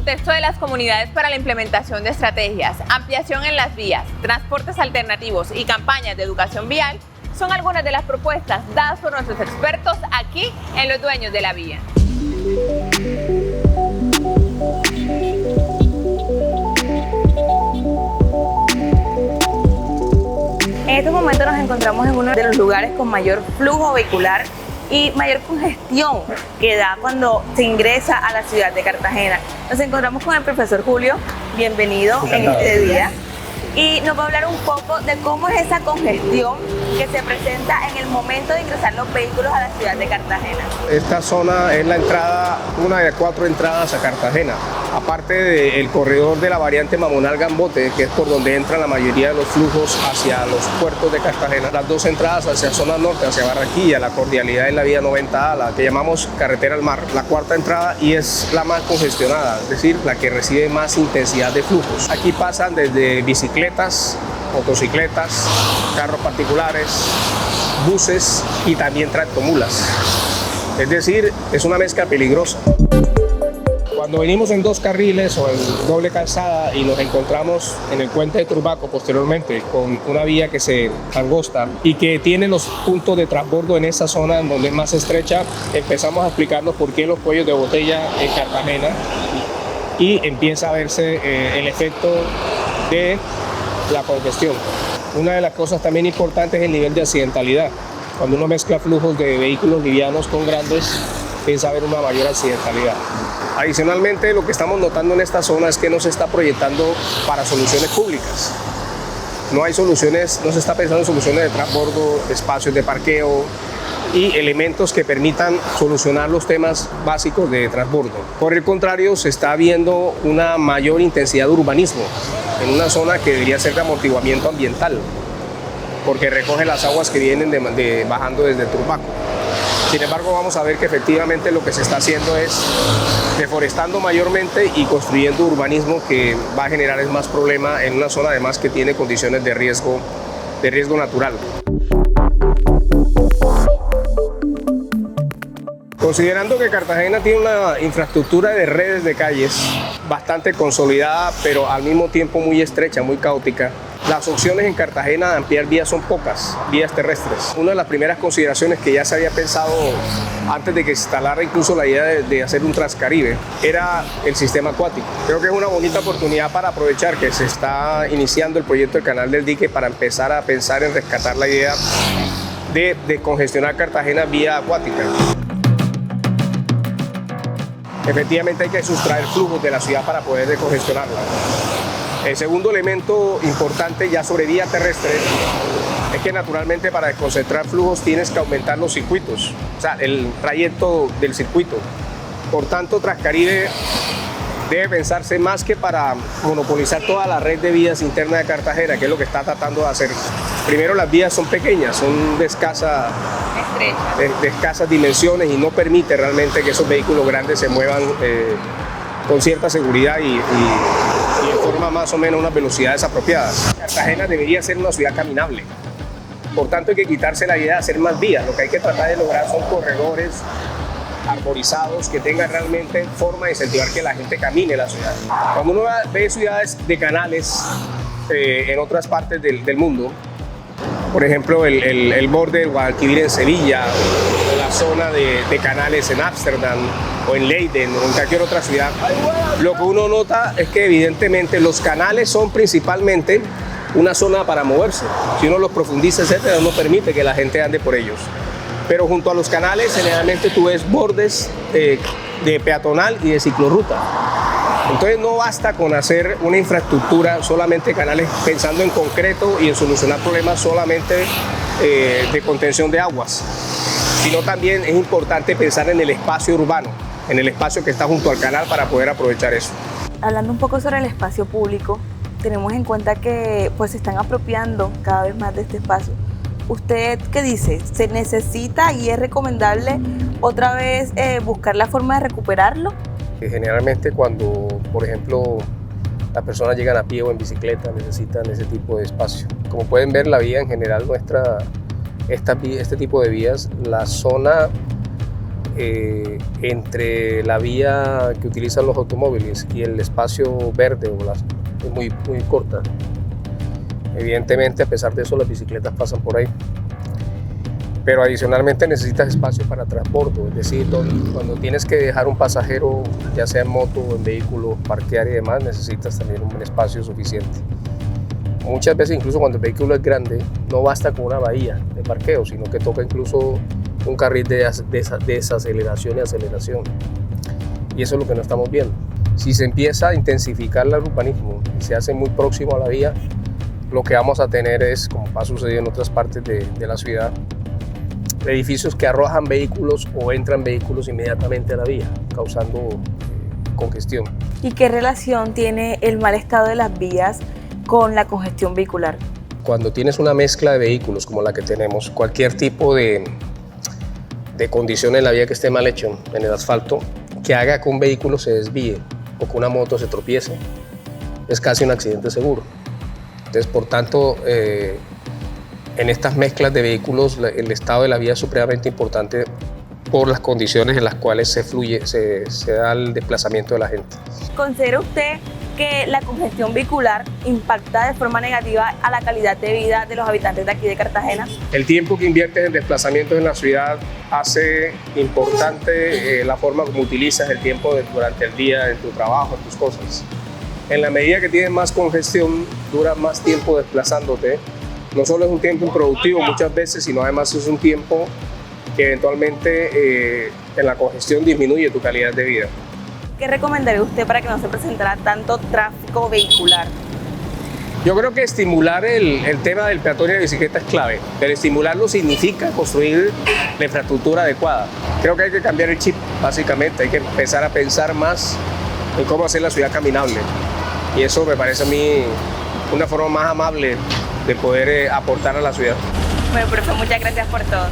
Contexto de las comunidades para la implementación de estrategias, ampliación en las vías, transportes alternativos y campañas de educación vial son algunas de las propuestas dadas por nuestros expertos aquí en Los Dueños de la Vía. En estos momentos nos encontramos en uno de los lugares con mayor flujo vehicular y mayor congestión que da cuando se ingresa a la ciudad de Cartagena. Nos encontramos con el profesor Julio, bienvenido en este día. Y nos va a hablar un poco de cómo es esa congestión que se presenta en el momento de ingresar los vehículos a la ciudad de Cartagena. Esta zona es la entrada, una de 4 entradas a Cartagena. Aparte del corredor de la variante Mamonal-Gambote, que es por donde entran la mayoría de los flujos hacia los puertos de Cartagena, las 2 entradas hacia zona norte, hacia Barranquilla, la Cordialidad en la vía 90A, la que llamamos carretera al mar, la 4ª entrada y es la más congestionada, es decir, la que recibe más intensidad de flujos. Aquí pasan desde bicicletas, motocicletas, carros particulares, buses y también tractomulas. Es decir, es una mezcla peligrosa. Cuando venimos en 2 carriles o en doble calzada y nos encontramos en el puente de Turbaco posteriormente con una vía que se angosta y que tiene los puntos de transbordo en esa zona en donde es más estrecha, empezamos a explicarnos por qué los cuellos de botella en Cartagena y empieza a verse el efecto de la congestión. Una de las cosas también importantes es el nivel de accidentalidad. Cuando uno mezcla flujos de vehículos livianos con grandes, empieza a haber una mayor accidentalidad. Adicionalmente, lo que estamos notando en esta zona es que no se está proyectando para soluciones públicas. No hay soluciones, no se está pensando en soluciones de transbordo, espacios de parqueo y elementos que permitan solucionar los temas básicos de transbordo. Por el contrario, se está viendo una mayor intensidad de urbanismo en una zona que debería ser de amortiguamiento ambiental, porque recoge las aguas que vienen bajando desde Turbaco. Sin embargo, vamos a ver que efectivamente lo que se está haciendo es deforestando mayormente y construyendo urbanismo que va a generar más problema en una zona además que tiene condiciones de riesgo natural. Considerando que Cartagena tiene una infraestructura de redes de calles bastante consolidada, pero al mismo tiempo muy estrecha, muy caótica, las opciones en Cartagena de ampliar vías son pocas, vías terrestres. Una de las primeras consideraciones que ya se había pensado antes de que se instalara incluso la idea de hacer un Transcaribe era el sistema acuático. Creo que es una bonita oportunidad para aprovechar que se está iniciando el proyecto del Canal del Dique para empezar a pensar en rescatar la idea de congestionar Cartagena vía acuática. Efectivamente hay que sustraer flujos de la ciudad para poder descongestionarla. El segundo elemento importante ya sobre vía terrestre es que naturalmente para desconcentrar flujos tienes que aumentar los circuitos, o sea, el trayecto del circuito. Por tanto, Transcaribe debe pensarse más que para monopolizar toda la red de vías internas de Cartagena, que es lo que está tratando de hacer. Primero, las vías son pequeñas, son de escasas dimensiones y no permite realmente que esos vehículos grandes se muevan con cierta seguridad y de forma más o menos unas velocidades apropiadas. Cartagena debería ser una ciudad caminable. Por tanto, hay que quitarse la idea de hacer más vías. Lo que hay que tratar de lograr son corredores arborizados que tengan realmente forma de incentivar que la gente camine la ciudad. Cuando uno ve ciudades de canales en otras partes del mundo, por ejemplo el borde del Guadalquivir en Sevilla, o la zona de canales en Ámsterdam o en Leiden o en cualquier otra ciudad, lo que uno nota es que evidentemente los canales son principalmente una zona para moverse. Si uno los profundiza, etcétera, no permite que la gente ande por ellos. Pero junto a los canales generalmente tú ves bordes de peatonal y de ciclorruta. Entonces no basta con hacer una infraestructura solamente canales pensando en concreto y en solucionar problemas solamente de contención de aguas, sino también es importante pensar en el espacio urbano, en el espacio que está junto al canal para poder aprovechar eso. Hablando un poco sobre el espacio público, tenemos en cuenta que pues se están apropiando cada vez más de este espacio. ¿Usted qué dice? ¿Se necesita y es recomendable otra vez buscar la forma de recuperarlo? Generalmente cuando, por ejemplo, las personas llegan a pie o en bicicleta necesitan ese tipo de espacio. Como pueden ver, la vía en general nuestra, este tipo de vías, la zona entre la vía que utilizan los automóviles y el espacio verde es muy corta. Evidentemente, a pesar de eso, las bicicletas pasan por ahí. Pero adicionalmente necesitas espacio para transbordo, es decir, cuando tienes que dejar un pasajero, ya sea en moto o en vehículo, parquear y demás, necesitas también un espacio suficiente. Muchas veces, incluso cuando el vehículo es grande, no basta con una bahía de parqueo, sino que toca incluso un carril de desaceleración y aceleración. Y eso es lo que no estamos viendo. Si se empieza a intensificar el urbanismo y se hace muy próximo a la vía, lo que vamos a tener es, como ha sucedido en otras partes de la ciudad, edificios que arrojan vehículos o entran vehículos inmediatamente a la vía, causando congestión. ¿Y qué relación tiene el mal estado de las vías con la congestión vehicular? Cuando tienes una mezcla de vehículos como la que tenemos, cualquier tipo de condición en la vía que esté mal hecho en el asfalto, que haga que un vehículo se desvíe o que una moto se tropiece, es casi un accidente seguro. Entonces, por tanto, en estas mezclas de vehículos, el estado de la vía es supremamente importante por las condiciones en las cuales se da el desplazamiento de la gente. ¿Considera usted que la congestión vehicular impacta de forma negativa a la calidad de vida de los habitantes de aquí de Cartagena? El tiempo que inviertes en desplazamientos en la ciudad hace importante la forma como utilizas el tiempo durante el día, en tu trabajo, en tus cosas. En la medida que tienes más congestión, duras más tiempo desplazándote. No solo es un tiempo improductivo muchas veces, sino además es un tiempo que eventualmente en la congestión disminuye tu calidad de vida. ¿Qué recomendaría usted para que no se presentara tanto tráfico vehicular? Yo creo que estimular el tema del peatón y la bicicleta es clave, pero estimularlo significa construir la infraestructura adecuada. Creo que hay que cambiar el chip, básicamente, hay que empezar a pensar más en cómo hacer la ciudad caminable. Y eso me parece a mí una forma más amable de poder aportar a la ciudad. Bueno, profe, muchas gracias por todo.